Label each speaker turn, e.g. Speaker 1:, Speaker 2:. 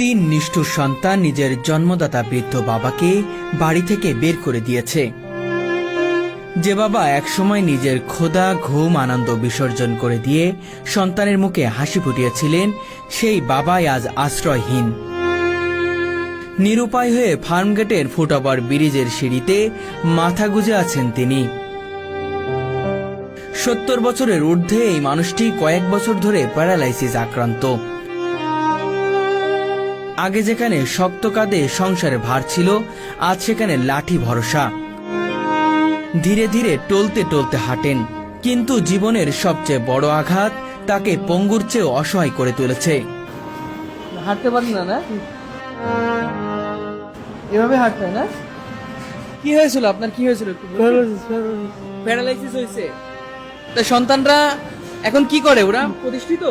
Speaker 1: তিন নিষ্ঠুর সন্তান নিজের জন্মদাতা বৃদ্ধ বাবাকে বাড়ি থেকে বের করে দিয়েছে। যে বাবা একসময় নিজের ক্ষুধা ঘুম আনন্দ বিসর্জন করে দিয়ে সন্তানের মুখে হাসি ফুটিয়েছিলেন, সেই বাবাই আজ আশ্রয়হীন। নিরুপায় হয়ে ফার্মগেটের ফুটওভার ব্রিজের সিঁড়িতে মাথা গুঁজে আছেন তিনি। 70 বছরের ঊর্ধ্বে এই মানুষটি কয়েক বছর ধরে প্যারালাইসিস আক্রান্ত। আগে যেখানে শক্ত কাঁধে সংসারে ভার ছিল, আজ সেখানে লাঠি ভরসা। ধীরে ধীরে টলতে টলতে হাঁটেন, কিন্তু জীবনের সবচেয়ে বড় আঘাত তাকে পঙ্গুর চেয়েও অসহায় করে তুলেছে।
Speaker 2: হাঁটতে পারেন না? না এভাবে হাঁটতে হয় না? কি হয়েছিল আপনার? কি হয়েছিল? প্যারালাইসিস হয়েছে। তা সন্তানরা এখন কি করে? ওরা প্রতিষ্ঠিত?